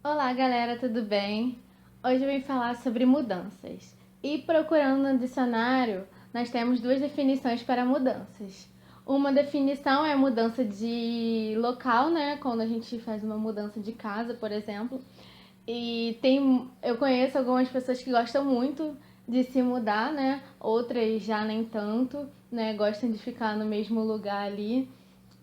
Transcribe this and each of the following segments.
Olá, galera, tudo bem? Hoje eu vim falar sobre mudanças. E procurando no dicionário, nós temos duas definições para mudanças. Uma definição é mudança de local, né? Quando a gente faz uma mudança de casa, por exemplo. Eu conheço algumas pessoas que gostam muito de se mudar, né? Outras já nem tanto, né? Gostam de ficar no mesmo lugar ali.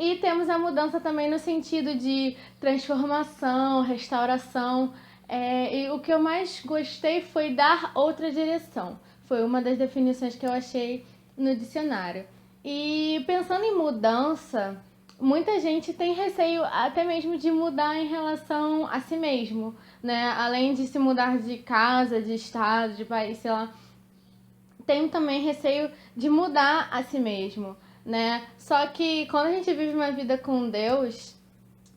E temos a mudança também no sentido de transformação, restauração. E o que eu mais gostei foi dar outra direção. Foi uma das definições que eu achei no dicionário. E pensando em mudança, muita gente tem receio até mesmo de mudar em relação a si mesmo, né? Além de se mudar de casa, de estado, de país, sei lá, tem também receio de mudar a si mesmo, né? Só que quando a gente vive uma vida com Deus,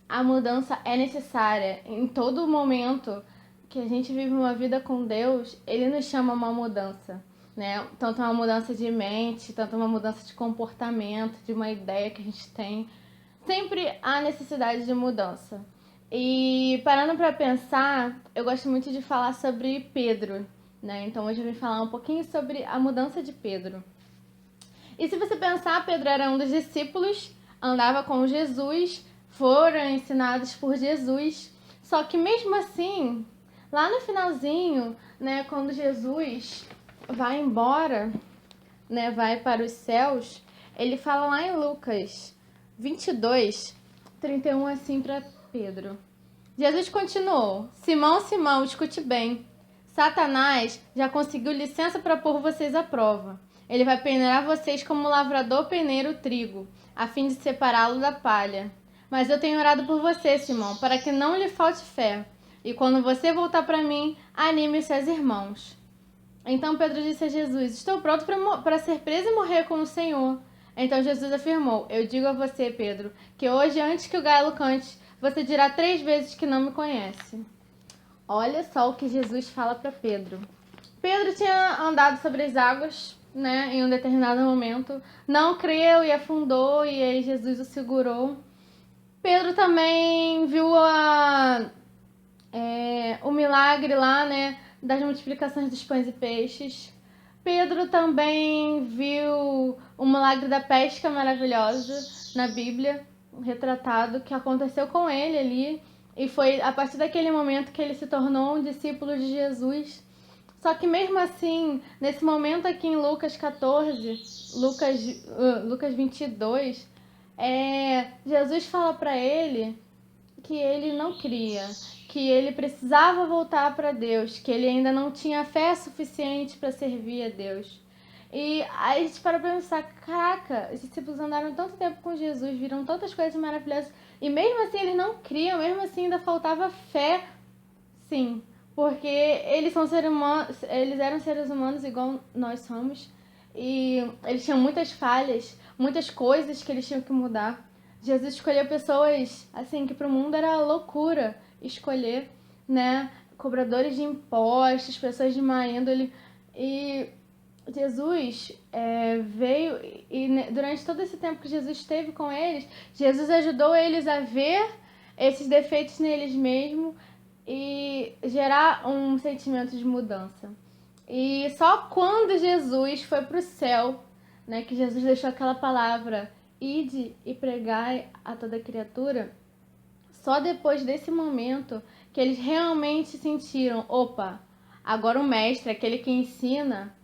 a mudança é necessária. Em todo momento que a gente vive uma vida com Deus, Ele nos chama uma mudança, né? Tanto uma mudança de mente, tanto uma mudança de comportamento, de uma ideia que a gente tem. Sempre há necessidade de mudança. E parando para pensar, eu gosto muito de falar sobre Pedro, né? Então hoje eu vim falar um pouquinho sobre a mudança de Pedro. E se você pensar, Pedro era um dos discípulos, andava com Jesus, foram ensinados por Jesus. Só que mesmo assim, lá no finalzinho, né, quando Jesus vai embora, né, vai para os céus, ele fala lá em Lucas 22, 31 assim para Pedro. Jesus continuou: Simão, Simão, escute bem. Satanás já conseguiu licença para pôr vocês à prova. Ele vai peneirar vocês como o lavrador peneira o trigo, a fim de separá-lo da palha. Mas eu tenho orado por você, Simão, para que não lhe falte fé. E quando você voltar para mim, anime os seus irmãos. Então Pedro disse a Jesus: Estou pronto para ser preso e morrer com o Senhor. Então Jesus afirmou: Eu digo a você, Pedro, que hoje, antes que o galo cante, você dirá 3 vezes que não me conhece. Olha só o que Jesus fala para Pedro. Pedro tinha andado sobre as águas, né, em um determinado momento. Não creu e afundou, e aí Jesus o segurou. Pedro também viu o milagre lá, né, das multiplicações dos pães e peixes. Pedro também viu o milagre da pesca maravilhosa na Bíblia, retratado, que aconteceu com ele ali. E foi a partir daquele momento que ele se tornou um discípulo de Jesus. Só que mesmo assim, nesse momento aqui em Lucas 14, Lucas 22, Jesus fala para ele que ele não cria, que ele precisava voltar para Deus, que ele ainda não tinha fé suficiente para servir a Deus. E aí a gente para pensar, caraca, os discípulos andaram tanto tempo com Jesus, viram tantas coisas maravilhosas, e mesmo assim eles não criam, mesmo assim ainda faltava fé, sim, porque eles eram seres humanos igual nós somos, e eles tinham muitas falhas, muitas coisas que eles tinham que mudar. Jesus escolheu pessoas, assim, que pro mundo era loucura escolher, né? Cobradores de impostos, pessoas de má índole. E Jesus veio e durante todo esse tempo que Jesus esteve com eles, Jesus ajudou eles a ver esses defeitos neles mesmos e gerar um sentimento de mudança. E só quando Jesus foi para o céu, né, que Jesus deixou aquela palavra, ide e pregai a toda criatura, só depois desse momento que eles realmente sentiram, opa, agora o mestre, aquele que ensina,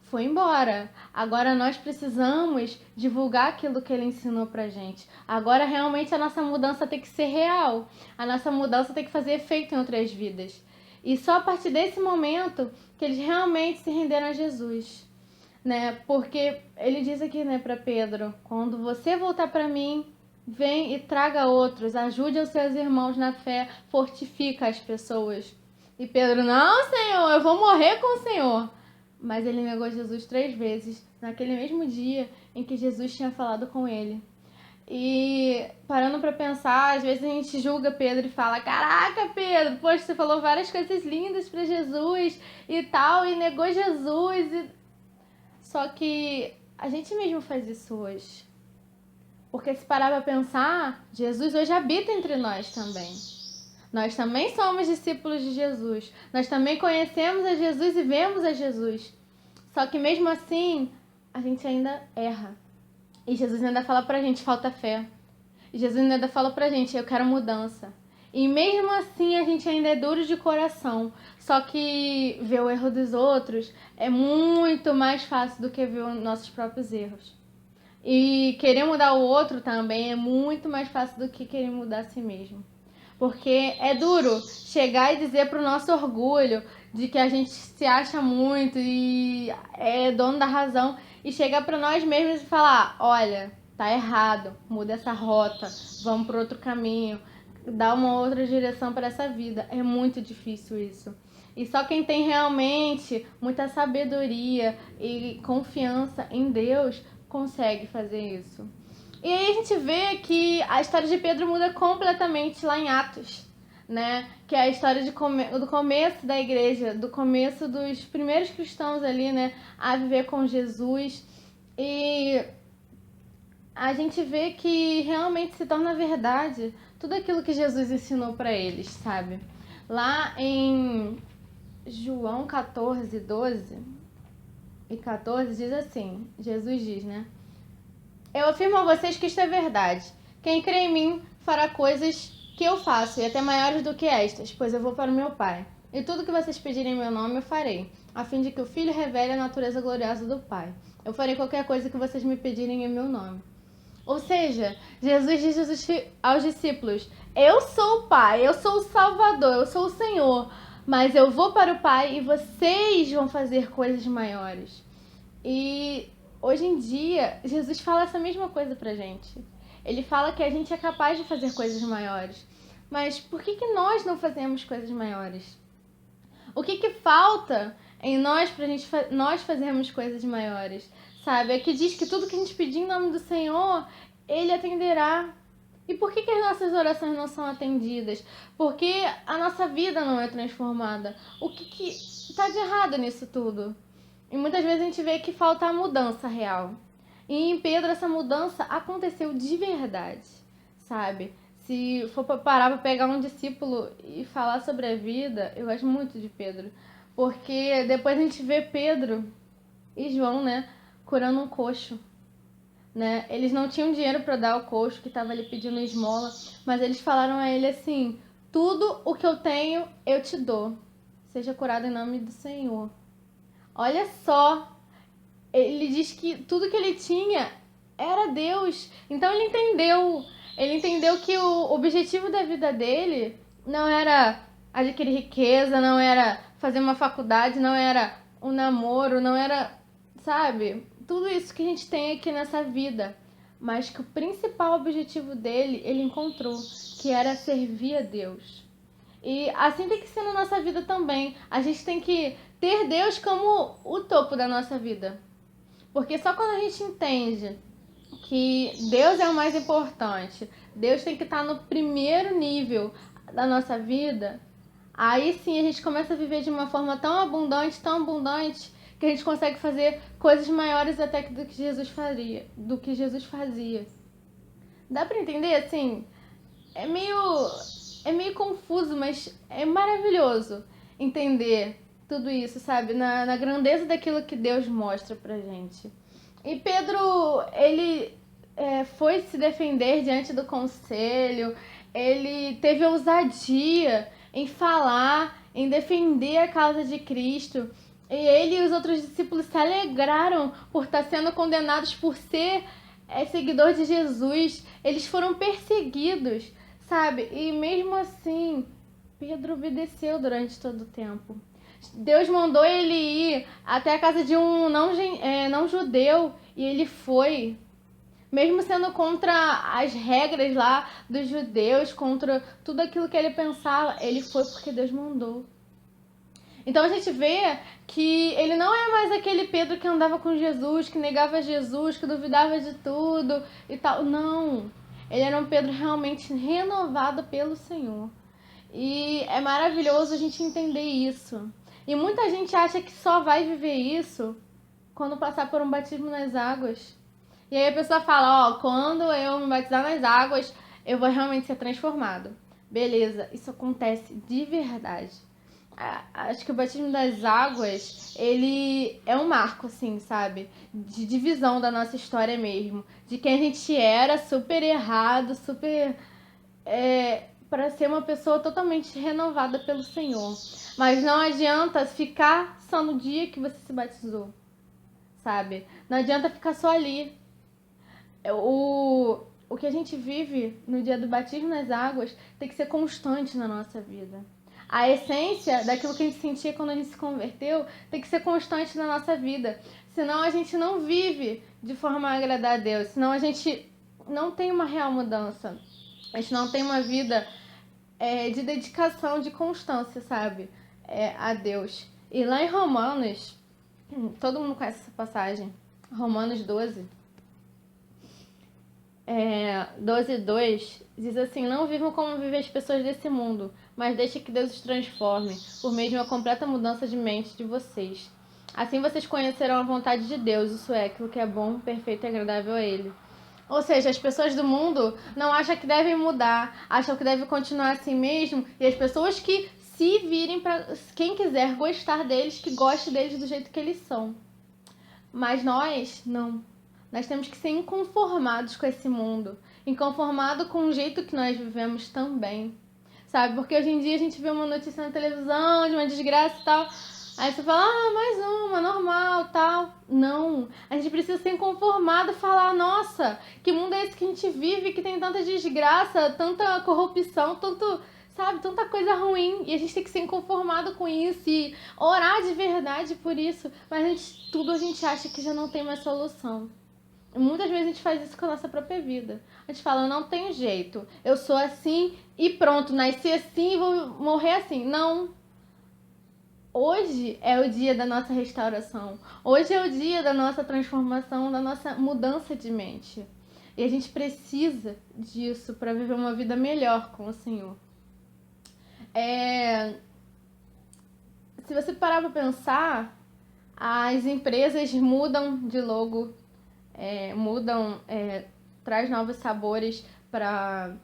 foi embora. Agora nós precisamos divulgar aquilo que ele ensinou pra gente. Agora realmente a nossa mudança tem que ser real. A nossa mudança tem que fazer efeito em outras vidas. E só a partir desse momento que eles realmente se renderam a Jesus, né? Porque ele diz aqui, né, para Pedro, quando você voltar para mim, vem e traga outros, ajude os seus irmãos na fé, fortifica as pessoas. E Pedro: não, Senhor, eu vou morrer com o Senhor. Mas ele negou Jesus 3 vezes, naquele mesmo dia em que Jesus tinha falado com ele. E parando para pensar, às vezes a gente julga Pedro e fala: caraca, Pedro, poxa, você falou várias coisas lindas para Jesus e tal, e negou Jesus. Só que a gente mesmo faz isso hoje. Porque se parar pra pensar, Jesus hoje habita entre nós também. Nós também somos discípulos de Jesus. Nós também conhecemos a Jesus e vemos a Jesus. Só que mesmo assim, a gente ainda erra. E Jesus ainda fala pra gente, falta fé. E Jesus ainda fala pra gente, eu quero mudança. E mesmo assim, a gente ainda é duro de coração. Só que ver o erro dos outros é muito mais fácil do que ver os nossos próprios erros. E querer mudar o outro também é muito mais fácil do que querer mudar a si mesmo. Porque é duro chegar e dizer pro nosso orgulho de que a gente se acha muito e é dono da razão e chegar para nós mesmos e falar, olha, tá errado, muda essa rota, vamos para outro caminho, dá uma outra direção para essa vida. É muito difícil isso. E só quem tem realmente muita sabedoria e confiança em Deus consegue fazer isso. E aí a gente vê que a história de Pedro muda completamente lá em Atos, né? Que é a história do começo da igreja, do começo dos primeiros cristãos ali, né? A viver com Jesus. E a gente vê que realmente se torna verdade tudo aquilo que Jesus ensinou para eles, sabe? Lá em João 14, 12 e 14 diz assim, Jesus diz, né? Eu afirmo a vocês que isto é verdade. Quem crê em mim fará coisas que eu faço, e até maiores do que estas, pois eu vou para o meu Pai. E tudo que vocês pedirem em meu nome eu farei, a fim de que o Filho revele a natureza gloriosa do Pai. Eu farei qualquer coisa que vocês me pedirem em meu nome. Ou seja, Jesus diz aos discípulos, eu sou o Pai, eu sou o Salvador, eu sou o Senhor, mas eu vou para o Pai e vocês vão fazer coisas maiores. E hoje em dia, Jesus fala essa mesma coisa pra gente. Ele fala que a gente é capaz de fazer coisas maiores. Mas por que nós não fazemos coisas maiores? O que falta em nós pra nós fazermos coisas maiores? Sabe? É que diz que tudo que a gente pedir em nome do Senhor, Ele atenderá. E por que as nossas orações não são atendidas? Porque a nossa vida não é transformada. O que tá de errado nisso tudo? E muitas vezes a gente vê que falta a mudança real. E em Pedro essa mudança aconteceu de verdade, sabe? Se for parar para pegar um discípulo e falar sobre a vida, eu gosto muito de Pedro. Porque depois a gente vê Pedro e João, né, curando um coxo. Né? Eles não tinham dinheiro para dar ao coxo que estava ali pedindo esmola, mas eles falaram a ele assim, tudo o que eu tenho eu te dou. Seja curado em nome do Senhor. Olha só, ele diz que tudo que ele tinha era Deus. Então ele entendeu que o objetivo da vida dele não era adquirir riqueza, não era fazer uma faculdade, não era um namoro, não era, sabe, tudo isso que a gente tem aqui nessa vida. Mas que o principal objetivo dele, ele encontrou, que era servir a Deus. E assim tem que ser na nossa vida também. A gente tem que ter Deus como o topo da nossa vida. Porque só quando a gente entende que Deus é o mais importante, Deus tem que estar no primeiro nível da nossa vida, aí sim a gente começa a viver de uma forma tão abundante, que a gente consegue fazer coisas maiores até do que Jesus faria, do que Jesus fazia. Dá pra entender, assim? É meio confuso, mas é maravilhoso entender tudo isso, sabe? Na grandeza daquilo que Deus mostra pra gente. E Pedro, ele foi se defender diante do conselho, ele teve ousadia em falar, em defender a causa de Cristo. E ele e os outros discípulos se alegraram por estar sendo condenados por ser seguidor de Jesus. Eles foram perseguidos, sabe? E mesmo assim, Pedro obedeceu durante todo o tempo. Deus mandou ele ir até a casa de um não judeu e ele foi. Mesmo sendo contra as regras lá dos judeus, contra tudo aquilo que ele pensava, ele foi porque Deus mandou. Então a gente vê que ele não é mais aquele Pedro que andava com Jesus, que negava Jesus, que duvidava de tudo e tal. Não, ele era um Pedro realmente renovado pelo Senhor. E é maravilhoso a gente entender isso. E muita gente acha que só vai viver isso quando passar por um batismo nas águas. E aí a pessoa fala, quando eu me batizar nas águas, eu vou realmente ser transformado. Beleza, isso acontece de verdade. Acho que o batismo das águas, ele é um marco, assim, sabe? De divisão da nossa história mesmo. De quem a gente era, super errado, super... para ser uma pessoa totalmente renovada pelo Senhor. Mas não adianta ficar só no dia que você se batizou, sabe? Não adianta ficar só ali. O que a gente vive no dia do batismo nas águas tem que ser constante na nossa vida. A essência daquilo que a gente sentia quando a gente se converteu tem que ser constante na nossa vida. Senão a gente não vive de forma a agradar a Deus. Senão a gente não tem uma real mudança. A gente não tem uma vida de dedicação, de constância, sabe? A Deus. E lá em Romanos, todo mundo conhece essa passagem. Romanos 12. 12:2 diz assim: não vivam como vivem as pessoas desse mundo, mas deixe que Deus os transforme por meio de uma completa mudança de mente de vocês. Assim vocês conhecerão a vontade de Deus, isso é, aquilo que é bom, perfeito e agradável a Ele. Ou seja, as pessoas do mundo não acham que devem mudar, acham que devem continuar assim mesmo, e as pessoas que se virem para quem quiser gostar deles, que goste deles do jeito que eles são. Mas nós, não. Nós temos que ser inconformados com esse mundo. Inconformado com o jeito que nós vivemos também. Sabe? Porque hoje em dia a gente vê uma notícia na televisão de uma desgraça e tal. Aí você fala, mais uma, normal, tal. Não. A gente precisa ser inconformado e falar, nossa, que mundo é esse que a gente vive, que tem tanta desgraça, tanta corrupção, tanta coisa ruim, e a gente tem que ser inconformado com isso e orar de verdade por isso, mas tudo a gente acha que já não tem mais solução. Muitas vezes a gente faz isso com a nossa própria vida. A gente fala, não tem jeito, eu sou assim e pronto, nasci assim e vou morrer assim. Não. Hoje é o dia da nossa restauração. Hoje é o dia da nossa transformação, da nossa mudança de mente. E a gente precisa disso para viver uma vida melhor com o Senhor. Se você parar para pensar, as empresas mudam de logo, traz novos sabores para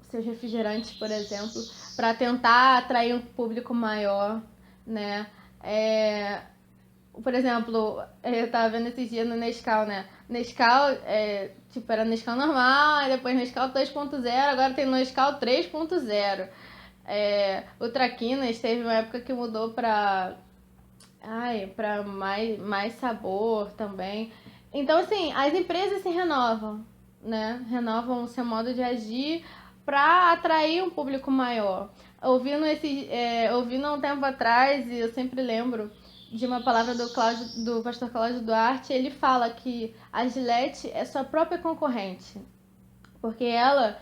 seus refrigerantes, por exemplo, para tentar atrair um público maior, né? Por exemplo, eu tava vendo esses dias no Nescau, né? Nescau, era Nescau normal, depois Nescau 2.0, agora tem Nescau 3.0. O Traquinas teve uma época que mudou pra mais sabor também. Então, assim, as empresas se renovam, né? Renovam o seu modo de agir para atrair um público maior. Ouvindo um tempo atrás, e eu sempre lembro de uma palavra do pastor Cláudio Duarte, ele fala que a Gillette é sua própria concorrente, porque ela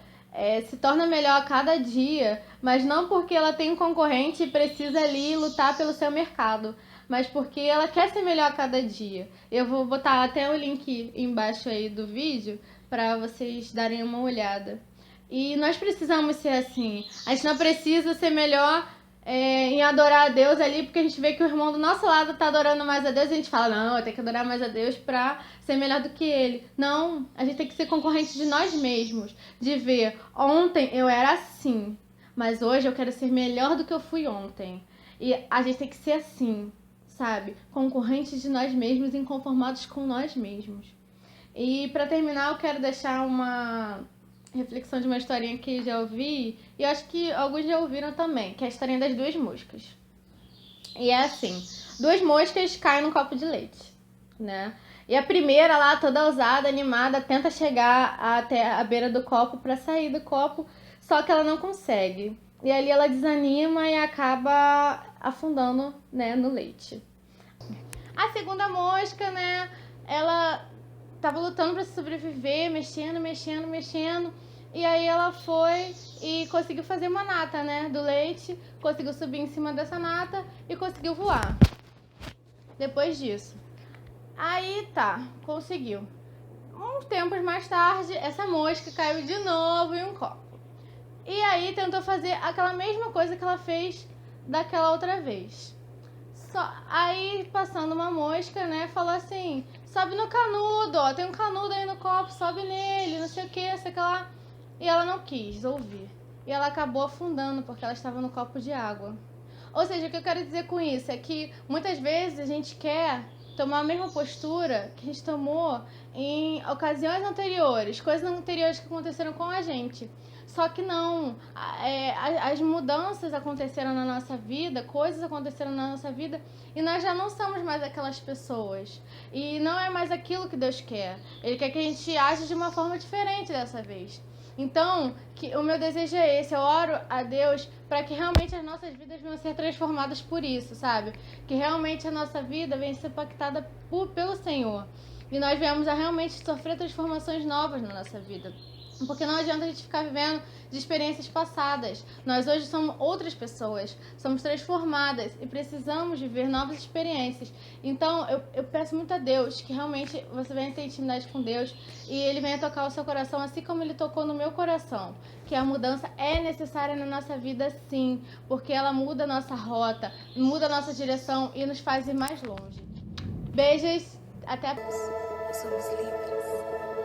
se torna melhor a cada dia, mas não porque ela tem um concorrente e precisa ali lutar pelo seu mercado, mas porque ela quer ser melhor a cada dia. Eu vou botar até o link embaixo aí do vídeo para vocês darem uma olhada. E nós precisamos ser assim. A gente não precisa ser melhor em adorar a Deus ali, porque a gente vê que o irmão do nosso lado tá adorando mais a Deus e a gente fala, não, eu tenho que adorar mais a Deus pra ser melhor do que ele. Não, a gente tem que ser concorrente de nós mesmos, de ver, ontem eu era assim, mas hoje eu quero ser melhor do que eu fui ontem. E a gente tem que ser assim, sabe? Concorrentes de nós mesmos, inconformados com nós mesmos. E pra terminar, eu quero deixar uma reflexão de uma historinha que já ouvi, e eu acho que alguns já ouviram também, que é a historinha das duas moscas. E é assim, duas moscas caem num copo de leite, né? E a primeira lá, toda ousada, animada, tenta chegar até a beira do copo para sair do copo, só que ela não consegue. E ali ela desanima e acaba afundando, né, no leite. A segunda mosca, né, ela tava lutando para sobreviver, mexendo. E aí ela foi e conseguiu fazer uma nata, né, do leite, conseguiu subir em cima dessa nata e conseguiu voar. Depois disso. Aí tá, conseguiu. Uns tempos mais tarde, essa mosca caiu de novo em um copo. E aí tentou fazer aquela mesma coisa que ela fez daquela outra vez. Aí, passando uma mosca, né, falou assim, sobe no canudo, ó, tem um canudo aí no copo, sobe nele, não sei o que lá. E ela não quis ouvir. e ela acabou afundando porque ela estava no copo de água. Ou seja, o que eu quero dizer com isso é que muitas vezes a gente quer tomar a mesma postura que a gente tomou em ocasiões anteriores, coisas anteriores que aconteceram com a gente. Só que não, as mudanças aconteceram na nossa vida, coisas aconteceram na nossa vida e nós já não somos mais aquelas pessoas. E não é mais aquilo que Deus quer. Ele quer que a gente age de uma forma diferente dessa vez. Então, o meu desejo é esse. Eu oro a Deus para que realmente as nossas vidas venham ser transformadas por isso, sabe? Que realmente a nossa vida venha ser impactada pelo Senhor. E nós venhamos a realmente sofrer transformações novas na nossa vida. Porque não adianta a gente ficar vivendo de experiências passadas. Nós hoje somos outras pessoas, somos transformadas e precisamos viver novas experiências. Então, eu peço muito a Deus que realmente você venha ter intimidade com Deus e Ele venha tocar o seu coração, assim como Ele tocou no meu coração. Que a mudança é necessária na nossa vida, sim, porque ela muda a nossa rota, muda a nossa direção e nos faz ir mais longe. Beijos, até a próxima. Somos livres.